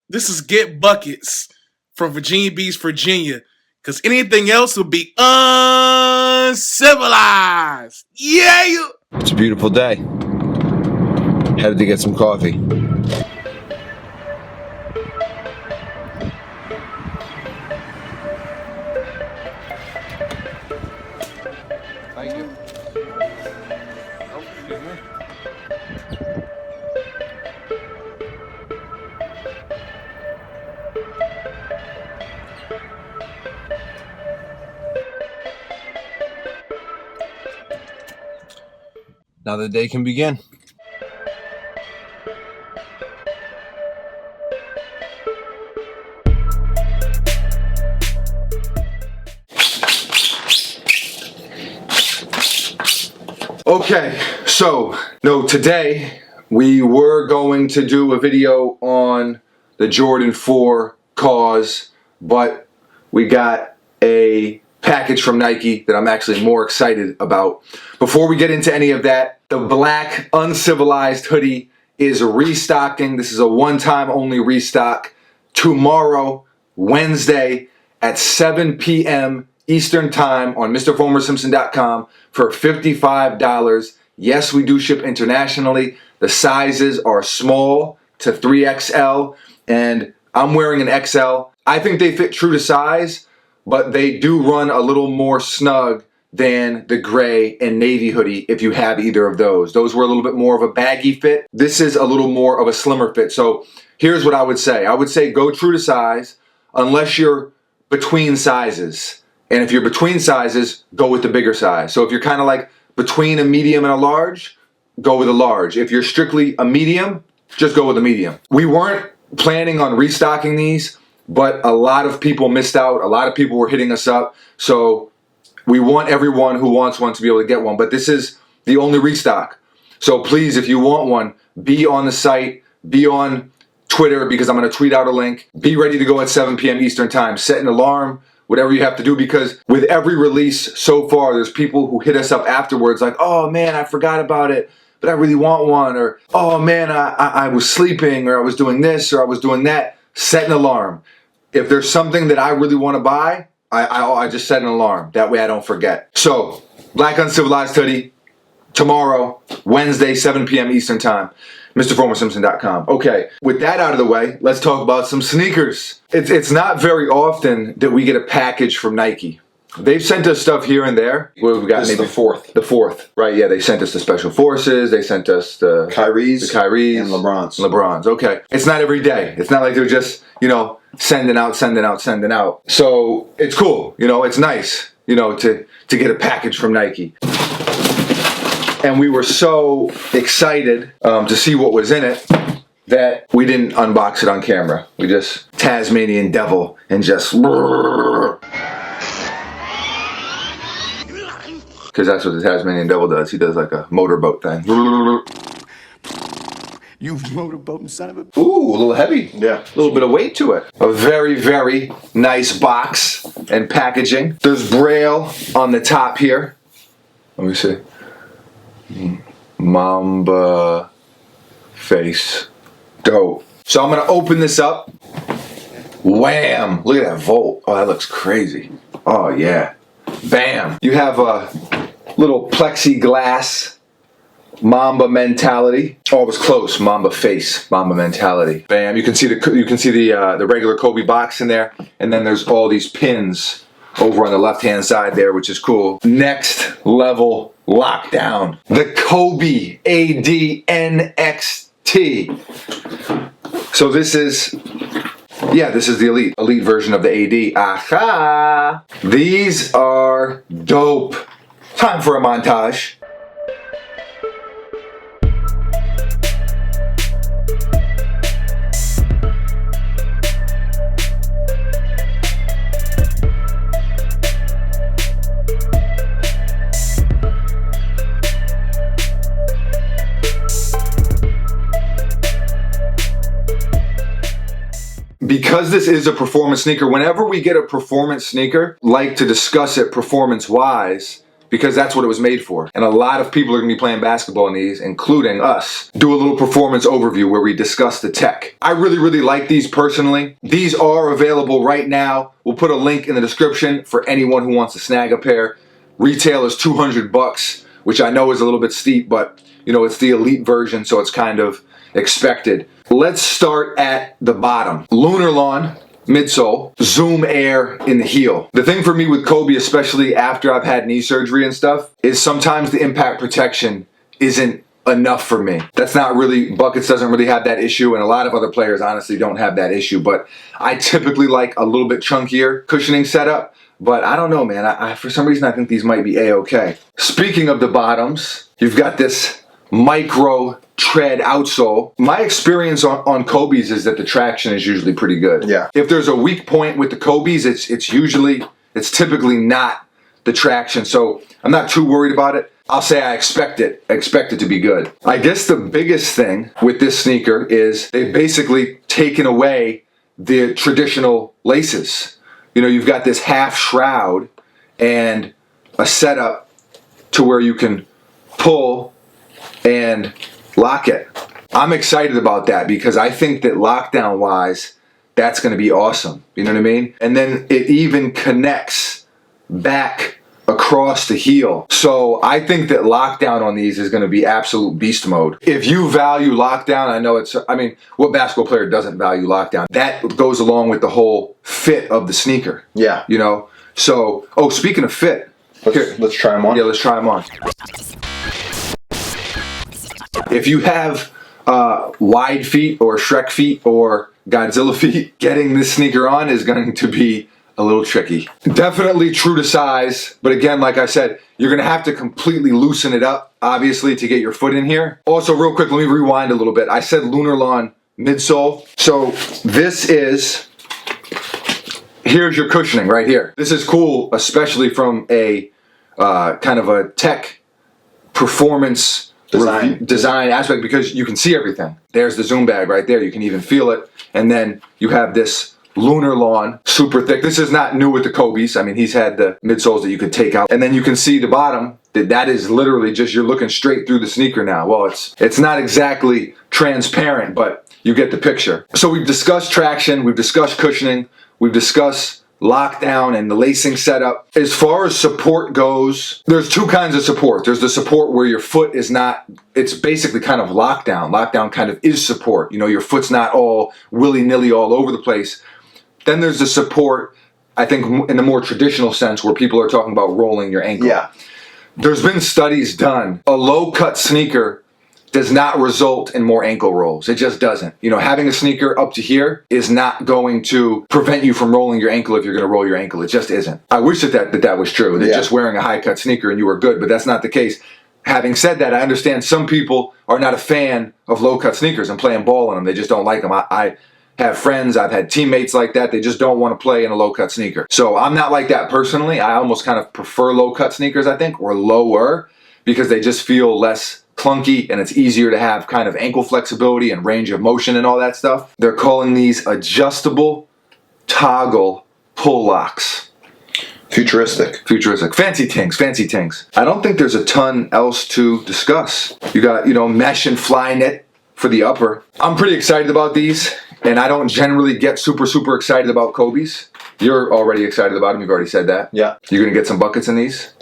This is Get Buckets from Virginia Beach, Virginia. Because anything else would be uncivilized. Yeah! It's a beautiful day. Headed to get some coffee. Thank you. Oh, excuse me. Now the day can begin. Okay, so today we were going to do a video on the Jordan 4 cause, but we got a package from Nike that I'm actually more excited about. Before we get into any of that, the black Uncivilized hoodie is restocking. This is a one-time only restock. Tomorrow, Wednesday at 7 p.m. Eastern Time on MrFormerSimpson.com for $55. Yes, we do ship internationally. The sizes are small to 3XL, and I'm wearing an XL. I think they fit true to size, but they do run a little more snug than the gray and navy hoodie if you have either of those. Those were a little bit more of a baggy fit. This is a little more of a slimmer fit. So here's what I would say. I would say go true to size unless you're between sizes. And if you're between sizes, go with the bigger size. So if you're kind of like between a medium and a large, go with a large. If you're strictly a medium, just go with a medium. We weren't planning on restocking these, but a lot of people missed out. A lot of people were hitting us up. So we want everyone who wants one to be able to get one, but this is the only restock. So please, if you want one, be on the site, be on Twitter, because I'm going to tweet out a link. Be ready to go at 7 p.m. Eastern Time. Set an alarm, whatever you have to do, because with every release so far, there's people who hit us up afterwards like, oh man, I forgot about it, but I really want one, or oh man, I was sleeping, or I was doing this, or I was doing that. Set an alarm. If there's something that I really want to buy, I just set an alarm. That way I don't forget. So, black Uncivilized hoodie, tomorrow, Wednesday, 7 p.m. Eastern Time. MrFormerSimpson.com. Okay, with that out of the way, let's talk about some sneakers. It's not very often that we get a package from Nike. They've sent us stuff here and there. What have we got? This is maybe the fourth. The fourth, right? Yeah, they sent us the Special Forces. They sent us the Kyries, and LeBrons. Okay, it's not every day. It's not like they're just sending out. So it's cool. It's nice. To get a package from Nike. And we were so excited to see what was in it that we didn't unbox it on camera. We just Tasmanian devil and just, because that's what the Tasmanian devil does. He does like a motorboat thing. You motorboating son of a... Ooh, a little heavy. Yeah. A little bit of weight to it. A very, very nice box and packaging. There's Braille on the top here. Let me see. Mamba face. Dope. So I'm going to open this up. Wham! Look at that volt. Oh, that looks crazy. Oh, yeah. Bam! You have a little plexiglass Mamba mentality. Oh, it was close. Mamba face. Mamba mentality. Bam! You can see the regular Kobe box in there, and then there's all these pins over on the left-hand side there, which is cool. Next level lockdown. The Kobe AD-NXT. So this is the elite version of the AD. Aha! These are dope. Time for a montage. Because this is a performance sneaker, whenever we get a performance sneaker, like to discuss it performance-wise, because that's what it was made for. And a lot of people are going to be playing basketball in these, including us. Do a little performance overview where we discuss the tech. I really, really like these personally. These are available right now. We'll put a link in the description for anyone who wants to snag a pair. Retail is $200, which I know is a little bit steep, but you know, it's the elite version, so it's kind of expected. Let's start at the bottom. Lunarlon Midsole, Zoom Air in the heel. The thing for me with Kobe, especially after I've had knee surgery and stuff, is sometimes the impact protection isn't enough for me. That's not really, Buckets doesn't really have that issue, and a lot of other players honestly don't have that issue, but I typically like a little bit chunkier cushioning setup, but I don't know, man. I for some reason I think these might be A-okay. Speaking of the bottoms, you've got this micro tread outsole. My experience on Kobe's is that the traction is usually pretty good. Yeah. If there's a weak point with the Kobe's, it's typically not the traction. So I'm not too worried about it. I'll say I expect it to be good. I guess the biggest thing with this sneaker is they've basically taken away the traditional laces. You know, you've got this half shroud and a setup to where you can pull and lock it. I'm excited about that because I think that lockdown wise, that's going to be awesome. You know what I mean? And then it even connects back across the heel. So I think that lockdown on these is going to be absolute beast mode. If you value lockdown, I know what basketball player doesn't value lockdown? That goes along with the whole fit of the sneaker. Yeah. You know? So, oh, speaking of fit. Let's try them on. Yeah, let's try them on. If you have wide feet or Shrek feet or Godzilla feet, getting this sneaker on is going to be a little tricky. Definitely true to size, but again, like I said, you're going to have to completely loosen it up, obviously, to get your foot in here. Also, real quick, let me rewind a little bit. I said Lunarlon Midsole. So here's your cushioning right here. This is cool, especially from a kind of a tech performance design aspect, because you can see everything. There's the Zoom bag right there. You can even feel it. And then you have this Lunarlon, super thick. This is not new with the Kobe's. I mean, he's had the midsoles that you could take out. And then you can see the bottom, that is literally just, you're looking straight through the sneaker now. Well, it's not exactly transparent, but you get the picture. So we've discussed traction, we've discussed cushioning, we've discussed lockdown and the lacing setup. As far as support goes, there's two kinds of support. There's the support where your foot is not, it's basically kind of lockdown. Lockdown kind of is support. You know, your foot's not all willy-nilly all over the place. Then there's the support, I think, in the more traditional sense where people are talking about rolling your ankle. Yeah. There's been studies done. A low-cut sneaker does not result in more ankle rolls. It just doesn't. You know, having a sneaker up to here is not going to prevent you from rolling your ankle if you're going to roll your ankle. It just isn't. I wish that was true, that just wearing a high-cut sneaker and you were good, but that's not the case. Having said that, I understand some people are not a fan of low-cut sneakers and playing ball in them. They just don't like them. I have friends, I've had teammates like that, they just don't want to play in a low-cut sneaker. So I'm not like that personally. I almost kind of prefer low-cut sneakers, I think, or lower, because they just feel less clunky and it's easier to have kind of ankle flexibility and range of motion and all that stuff. They're calling these adjustable toggle pull locks. Futuristic. Fancy things. I don't think there's a ton else to discuss. You got, mesh and fly knit for the upper. I'm pretty excited about these, and I don't generally get super excited about Kobe's. You're already excited about them. You've already said that. Yeah. You're going to get some buckets in these?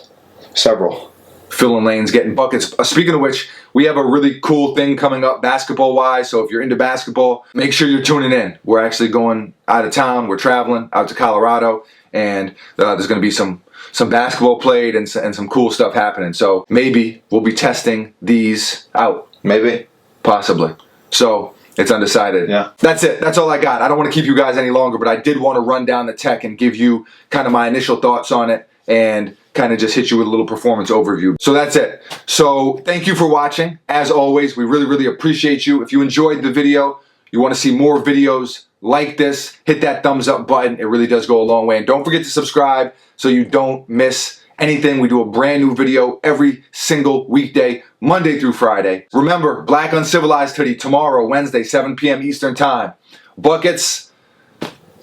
Several. Filling lanes, getting buckets. Speaking of which, we have a really cool thing coming up basketball-wise, so if you're into basketball, make sure you're tuning in. We're actually going out of town. We're traveling out to Colorado, and there's going to be some basketball played and some cool stuff happening. So maybe we'll be testing these out. Maybe. Possibly. So it's undecided. Yeah. That's it. That's all I got. I don't want to keep you guys any longer, but I did want to run down the tech and give you kind of my initial thoughts on it and kind of just hit you with a little performance overview. So that's it. So thank you for watching. As always, we really appreciate you. If you enjoyed the video, you want to see more videos like this, hit that thumbs up button. It really does go a long way. And don't forget to subscribe so you don't miss anything. We do a brand new video every single weekday, Monday through Friday. Remember, Black Uncivilized Hoodie tomorrow, Wednesday, 7 p.m. Eastern Time. Buckets,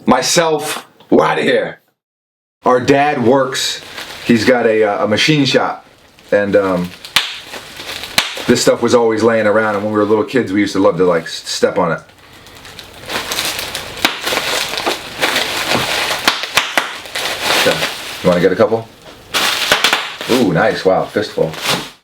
myself, we're out of here. Our dad works. He's got a machine shop. And this stuff was always laying around, and when we were little kids, we used to love to like step on it. Okay. You want to get a couple? Ooh, nice. Wow, fistful.